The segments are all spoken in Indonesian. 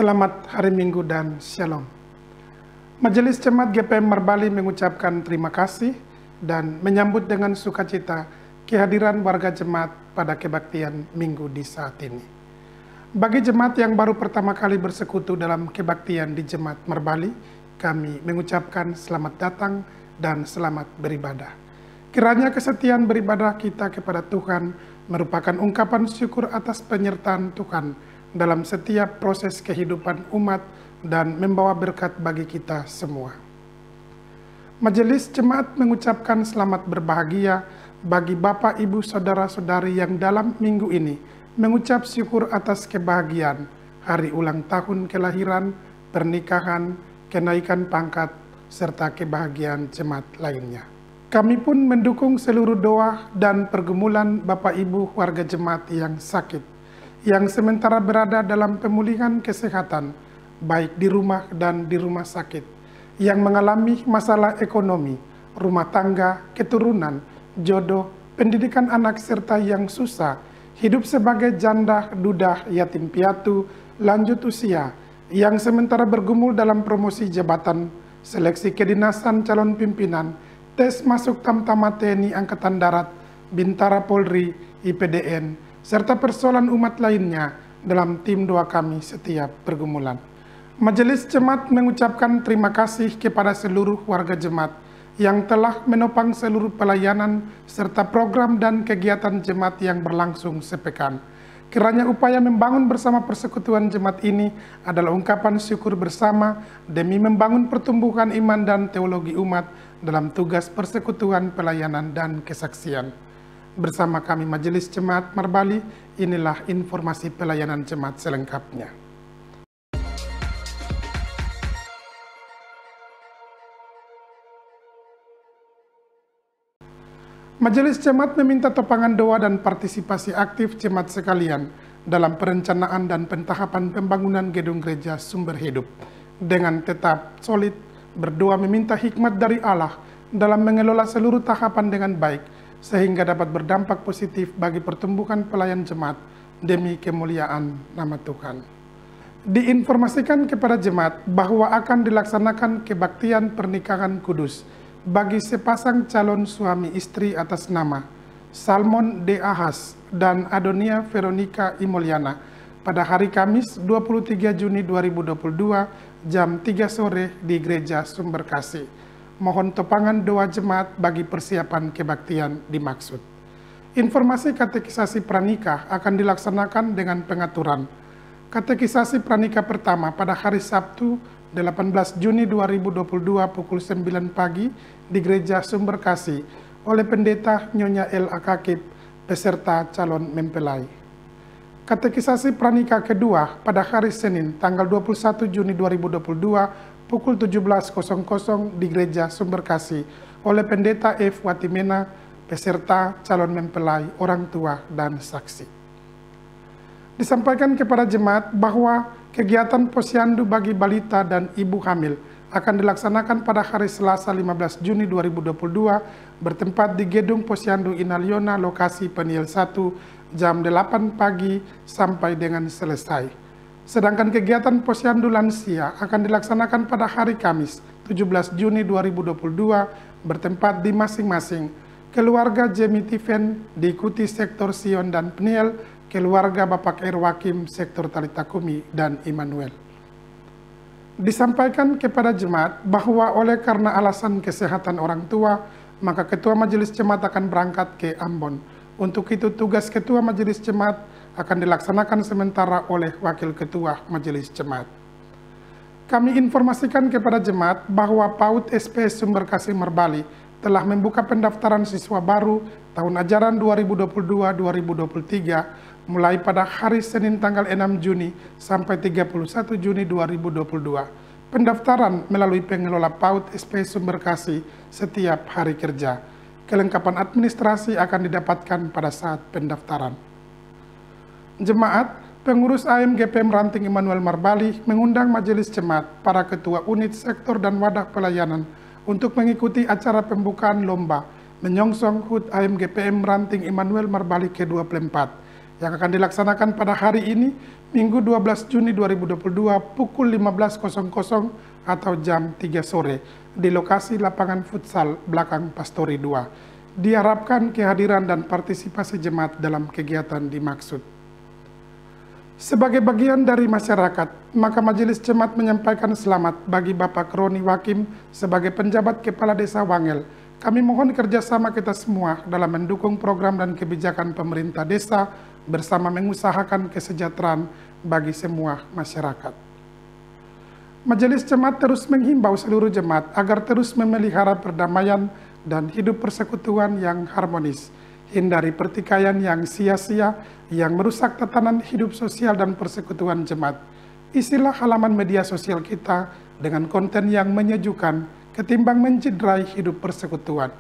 Selamat hari Minggu dan Shalom. Majelis Jemaat GPM Marbali mengucapkan terima kasih dan menyambut dengan sukacita kehadiran warga jemaat pada kebaktian Minggu di saat ini. Bagi jemaat yang baru pertama kali bersekutu dalam kebaktian di Jemaat Marbali, kami mengucapkan selamat datang dan selamat beribadah. Kiranya kesetiaan beribadah kita kepada Tuhan merupakan ungkapan syukur atas penyertaan Tuhan dalam setiap proses kehidupan umat dan membawa berkat bagi kita semua. Majelis Jemaat mengucapkan selamat berbahagia bagi Bapak, Ibu, Saudara-saudari yang dalam minggu ini mengucap syukur atas kebahagiaan, hari ulang tahun kelahiran, pernikahan, kenaikan pangkat, serta kebahagiaan jemaat lainnya. Kami pun mendukung seluruh doa dan pergumulan Bapak Ibu warga jemaat yang sakit, yang sementara berada dalam pemulihan kesehatan, baik di rumah dan di rumah sakit, yang mengalami masalah ekonomi, rumah tangga, keturunan, jodoh, pendidikan anak, serta yang susah, hidup sebagai janda, duda, yatim piatu, lanjut usia, yang sementara bergumul dalam promosi jabatan, seleksi kedinasan calon pimpinan, tes masuk Tamtama TNI Angkatan Darat, Bintara Polri, IPDN, serta persoalan umat lainnya dalam tim doa kami setiap pergumulan. Majelis Jemaat mengucapkan terima kasih kepada seluruh warga jemaat yang telah menopang seluruh pelayanan serta program dan kegiatan jemaat yang berlangsung sepekan. Kiranya upaya membangun bersama persekutuan jemaat ini adalah ungkapan syukur bersama demi membangun pertumbuhan iman dan teologi umat dalam tugas persekutuan, pelayanan, dan kesaksian. Bersama kami Majelis Jemaat Marbali, inilah informasi pelayanan jemaat selengkapnya. Majelis Jemaat meminta topangan doa dan partisipasi aktif jemaat sekalian dalam perencanaan dan pentahapan pembangunan gedung gereja Sumber Hidup, dengan tetap solid berdoa meminta hikmat dari Allah dalam mengelola seluruh tahapan dengan baik, sehingga dapat berdampak positif bagi pertumbuhan pelayan jemaat demi kemuliaan nama Tuhan. Diinformasikan kepada jemaat bahwa akan dilaksanakan kebaktian pernikahan kudus bagi sepasang calon suami istri atas nama Salmon D. Ahas dan Adonia Veronica Imolyana pada hari Kamis 23 Juni 2022 jam 3 sore di Gereja Sumber Kasih. Mohon topangan doa jemaat bagi persiapan kebaktian dimaksud. Informasi katekisasi pranikah akan dilaksanakan dengan pengaturan. Katekisasi pranikah pertama pada hari Sabtu 18 Juni 2022 pukul 9 pagi di Gereja Sumber Kasih oleh Pendeta Nyonya L. Akakib beserta calon mempelai. Katekisasi pranikah kedua pada hari Senin tanggal 21 Juni 2022 pukul 17.00 di Gereja Sumber Kasih oleh Pendeta F. Watimena beserta calon mempelai, orang tua, dan saksi. Disampaikan kepada jemaat bahwa kegiatan posyandu bagi balita dan ibu hamil akan dilaksanakan pada hari Selasa 15 Juni 2022 bertempat di Gedung Posyandu Inaliona lokasi Peniel 1 jam 8 pagi sampai dengan selesai. Sedangkan kegiatan posyandu lansia akan dilaksanakan pada hari Kamis 17 Juni 2022 bertempat di masing-masing keluarga Jemi Tiven diikuti sektor Sion dan Peniel, keluarga Bapak Erwakim sektor Talitakumi dan Immanuel. Disampaikan kepada jemaat bahwa oleh karena alasan kesehatan orang tua, maka Ketua Majelis Jemaat akan berangkat ke Ambon. Untuk itu tugas Ketua Majelis Jemaat akan dilaksanakan sementara oleh Wakil Ketua Majelis Jemaat. Kami informasikan kepada jemaat bahwa PAUD SPS Sumber Kasih Marbali telah membuka pendaftaran siswa baru tahun ajaran 2022-2023 mulai pada hari Senin tanggal 6 Juni sampai 31 Juni 2022. Pendaftaran melalui pengelola PAUD SPS Sumber Kasih setiap hari kerja. Kelengkapan administrasi akan didapatkan pada saat pendaftaran. Jemaat, pengurus AMGPM Ranting Immanuel Marbali mengundang Majelis Jemaat, para ketua unit, sektor, dan wadah pelayanan untuk mengikuti acara pembukaan lomba menyongsong HUT AMGPM Ranting Immanuel Marbali ke-24 yang akan dilaksanakan pada hari ini, Minggu 12 Juni 2022 pukul 15.00 atau jam 3 sore di lokasi lapangan futsal belakang Pastori 2. Diharapkan kehadiran dan partisipasi jemaat dalam kegiatan dimaksud. Sebagai bagian dari masyarakat, maka Majelis Jemaat menyampaikan selamat bagi Bapak Roni Wakim sebagai penjabat Kepala Desa Wangel. Kami mohon kerjasama kita semua dalam mendukung program dan kebijakan pemerintah desa bersama mengusahakan kesejahteraan bagi semua masyarakat. Majelis Jemaat terus menghimbau seluruh jemaat agar terus memelihara perdamaian dan hidup persekutuan yang harmonis. Hindari pertikaian yang sia-sia yang merusak tatanan hidup sosial dan persekutuan jemaat. Isilah halaman media sosial kita dengan konten yang menyejukkan ketimbang mencederai hidup persekutuan.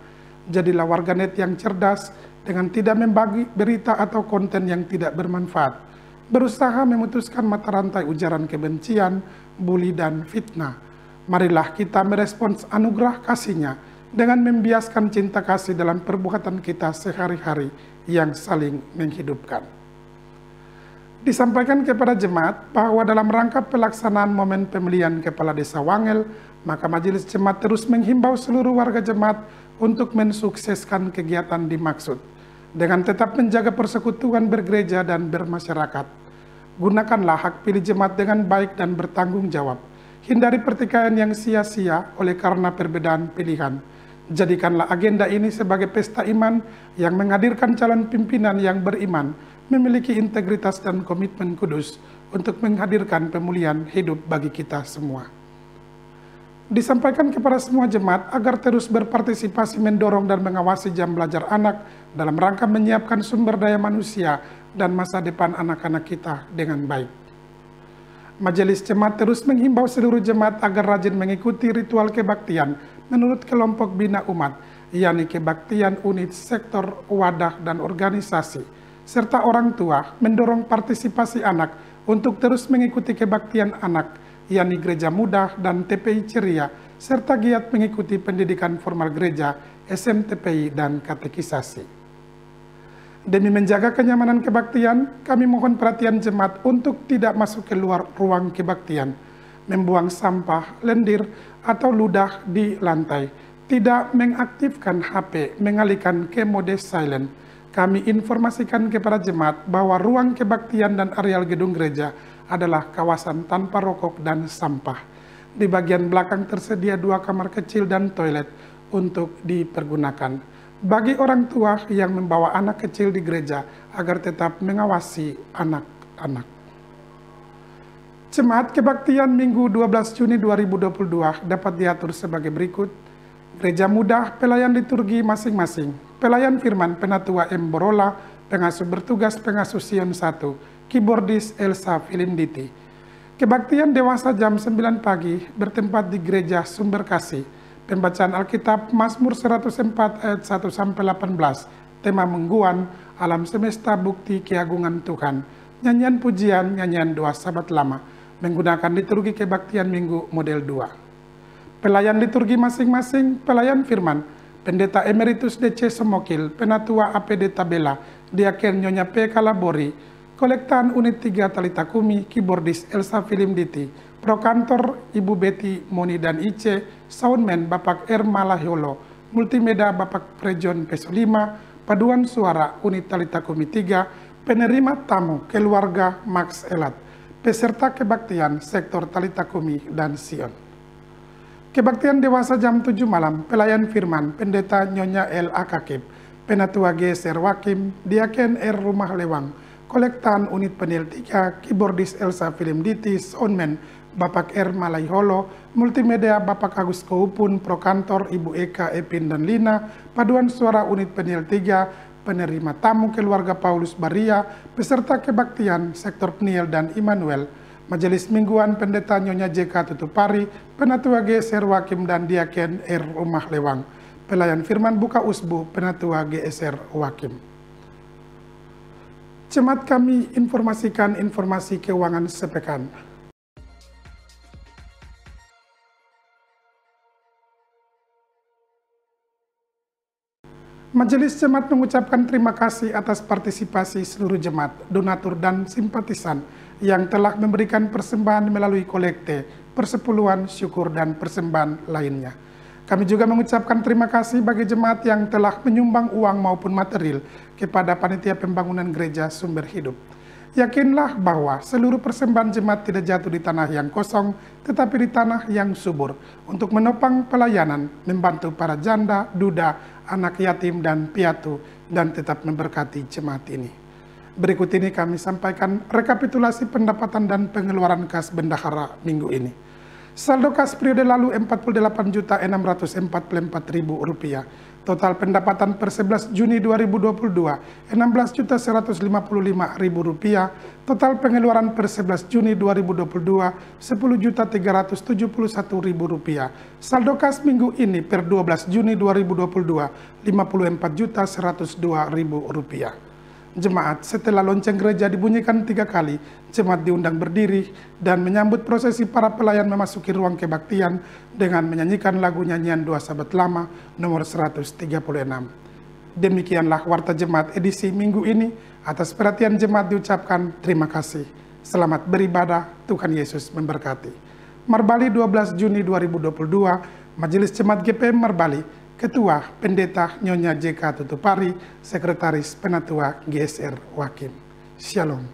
Jadilah warganet yang cerdas dengan tidak membagi berita atau konten yang tidak bermanfaat. Berusaha memutuskan mata rantai ujaran kebencian, bully, dan fitnah. Marilah kita merespons anugerah kasih-Nya dengan membiaskan cinta kasih dalam perbuatan kita sehari-hari yang saling menghidupkan. Disampaikan kepada jemaat bahwa dalam rangka pelaksanaan momen pemilihan Kepala Desa Wangel, maka Majelis Jemaat terus menghimbau seluruh warga jemaat untuk mensukseskan kegiatan dimaksud, dengan tetap menjaga persekutuan bergereja dan bermasyarakat. Gunakanlah hak pilih jemaat dengan baik dan bertanggung jawab. Hindari pertikaian yang sia-sia oleh karena perbedaan pilihan. Jadikanlah agenda ini sebagai pesta iman yang menghadirkan calon pimpinan yang beriman, memiliki integritas dan komitmen kudus untuk menghadirkan pemulihan hidup bagi kita semua. Disampaikan kepada semua jemaat agar terus berpartisipasi mendorong dan mengawasi jam belajar anak dalam rangka menyiapkan sumber daya manusia dan masa depan anak-anak kita dengan baik. Majelis Jemaat terus menghimbau seluruh jemaat agar rajin mengikuti ritual kebaktian menurut kelompok bina umat, yakni kebaktian unit, sektor, wadah, dan organisasi, serta orang tua mendorong partisipasi anak untuk terus mengikuti kebaktian anak, yakni gereja muda dan TPI ceria, serta giat mengikuti pendidikan formal gereja, SMTPI, dan katekisasi. Demi menjaga kenyamanan kebaktian, kami mohon perhatian jemaat untuk tidak masuk ke luar ruang kebaktian, membuang sampah, lendir, atau ludah di lantai, tidak mengaktifkan HP, mengalihkan ke mode silent. Kami informasikan kepada jemaat bahwa ruang kebaktian dan areal gedung gereja adalah kawasan tanpa rokok dan sampah. Di bagian belakang tersedia 2 kamar kecil dan toilet untuk dipergunakan. Bagi orang tua yang membawa anak kecil di gereja agar tetap mengawasi anak-anak. Jemaat kebaktian Minggu 12 Juni 2022 dapat diatur sebagai berikut. Gereja muda, pelayan liturgi masing-masing. Pelayan firman Penatua M. Borola, pengasuh bertugas pengasuh Sion 1, keyboardis Elsa Filinditi. Kebaktian dewasa jam 9 pagi bertempat di Gereja Sumber Kasih. Pembacaan Alkitab Mazmur 104 ayat 1-18, tema mingguan, alam semesta bukti keagungan Tuhan. Nyanyian pujian, nyanyian doa Sabat Lama, menggunakan liturgi kebaktian Minggu model 2. Pelayan liturgi masing-masing, pelayan firman, Pendeta Emeritus DC Semokil, Penatua APD Tabela, Diaken Nyonya P. Kalabori, Kolektan Unit 3 Talita Kumi, keyboardis Elsa Filimditi, Prokantor Ibu Betty Moni dan Ice, Soundman Bapak R. Malahiolo, Multimedia Bapak Prejon Pesolima, Paduan Suara Unit Talita Kumi 3, penerima tamu keluarga Max Elat, peserta kebaktian sektor Talita Kumi dan Sion. Kebaktian dewasa jam 7 malam, pelayan firman Pendeta Nyonya L. Akakib, Penatua GSR Wakim, Diaken R. Rumah Lewang, Kolektan Unit Penil 3, keyboardis Elsa Filimditi, Soundman Bapak R. Malaiholo, Multimedia Bapak Agus Koupun, Prokantor Ibu Eka, Epin, dan Lina, Paduan Suara Unit Penil 3, penerima tamu keluarga Paulus Baria, peserta kebaktian sektor Peniel dan Immanuel, Majelis Mingguan Pendeta Nyonya JK Tutupari, Penatua GSR Wakim dan Diaken R. Rumah Lewang, pelayan firman Buka Usbu, Penatua GSR Wakim. Jemaat kami informasikan informasi keuangan sepekan. Majelis Jemaat mengucapkan terima kasih atas partisipasi seluruh jemaat, donatur, dan simpatisan yang telah memberikan persembahan melalui kolekte, persepuluhan, syukur, dan persembahan lainnya. Kami juga mengucapkan terima kasih bagi jemaat yang telah menyumbang uang maupun material kepada Panitia Pembangunan Gereja Sumber Hidup. Yakinlah bahwa seluruh persembahan jemaat tidak jatuh di tanah yang kosong, tetapi di tanah yang subur, untuk menopang pelayanan, membantu para janda, duda, anak yatim, dan piatu, dan tetap memberkati jemaat ini. Berikut ini kami sampaikan rekapitulasi pendapatan dan pengeluaran kas bendahara minggu ini. Saldo kas periode lalu Rp48.644.000. Total pendapatan per 11 Juni 2022 Rp16.155.000. Total pengeluaran per 11 Juni 2022 Rp10.371.000. Saldo kas minggu ini per 12 Juni 2022 Rp54.102.000. Jemaat, setelah lonceng gereja dibunyikan 3 kali, jemaat diundang berdiri dan menyambut prosesi para pelayan memasuki ruang kebaktian dengan menyanyikan lagu nyanyian Doa Sahabat Lama nomor 136. Demikianlah Warta Jemaat edisi minggu ini. Atas perhatian jemaat diucapkan terima kasih. Selamat beribadah, Tuhan Yesus memberkati. Marbali 12 Juni 2022, Majelis Jemaat GPM Marbali, Ketua Pendeta Nyonya JK Tutupari, Sekretaris Penatua GSR Wakim. Shalom.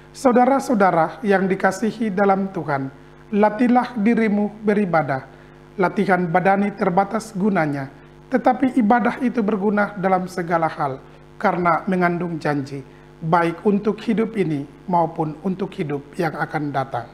Saudara-saudara yang dikasihi dalam Tuhan, latihlah dirimu beribadah. Latihan badani terbatas gunanya, tetapi ibadah itu berguna dalam segala hal, karena mengandung janji, baik untuk hidup ini maupun untuk hidup yang akan datang.